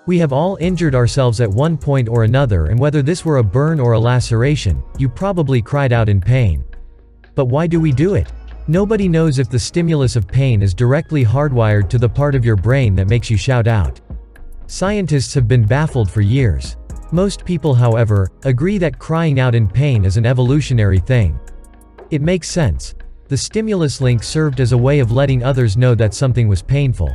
We have all injured ourselves at one point or another, and whether this were a burn or a laceration, you probably cried out in pain. But why do we do it? Nobody knows if the stimulus of pain is directly hardwired to the part of your brain that makes you shout out. Scientists have been baffled for years. Most people, however, agree that crying out in pain is an evolutionary thing. It makes sense. The stimulus link served as a way of letting others know that something was painful.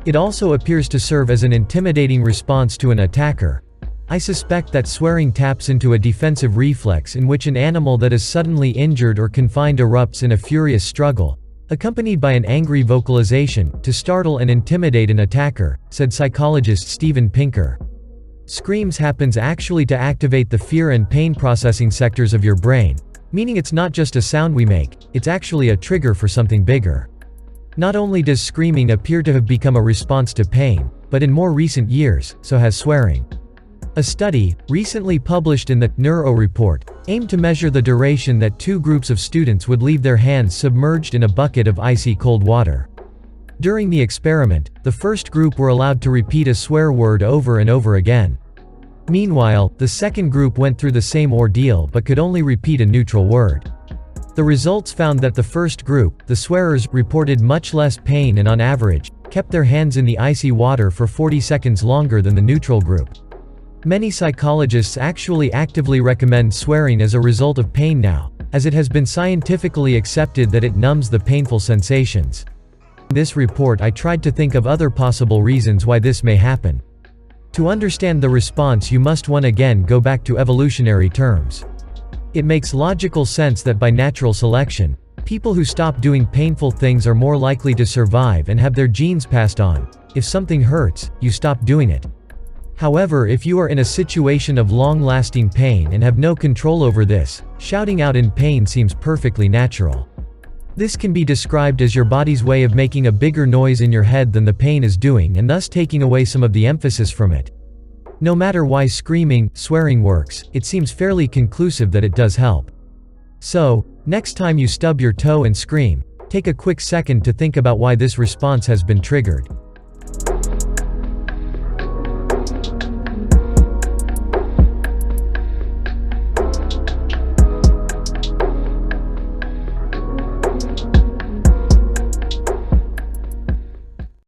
It also appears to serve as an intimidating response to an attacker. I suspect that swearing taps into a defensive reflex in which an animal that is suddenly injured or confined erupts in a furious struggle, accompanied by an angry vocalization, to startle and intimidate an attacker, said psychologist Steven Pinker. Screams happens actually to activate the fear and pain processing sectors of your brain, meaning it's not just a sound we make, it's actually a trigger for something bigger. Not only does screaming appear to have become a response to pain, but in more recent years, so has swearing. A study, recently published in the Neuro Report, aimed to measure the duration that two groups of students would leave their hands submerged in a bucket of icy cold water. During the experiment, the first group were allowed to repeat a swear word over and over again. Meanwhile, the second group went through the same ordeal but could only repeat a neutral word. The results found that the first group, the swearers, reported much less pain and on average, kept their hands in the icy water for 40 seconds longer than the neutral group. Many psychologists actually actively recommend swearing as a result of pain now, as it has been scientifically accepted that it numbs the painful sensations. In this report I tried to think of other possible reasons why this may happen. To understand the response you must once again go back to evolutionary terms. It makes logical sense that by natural selection, people who stop doing painful things are more likely to survive and have their genes passed on. If something hurts, you stop doing it. However, if you are in a situation of long-lasting pain and have no control over this, shouting out in pain seems perfectly natural. This can be described as your body's way of making a bigger noise in your head than the pain is doing and thus taking away some of the emphasis from it. No matter why swearing works, it seems fairly conclusive that it does help. So, next time you stub your toe and scream, take a quick second to think about why this response has been triggered.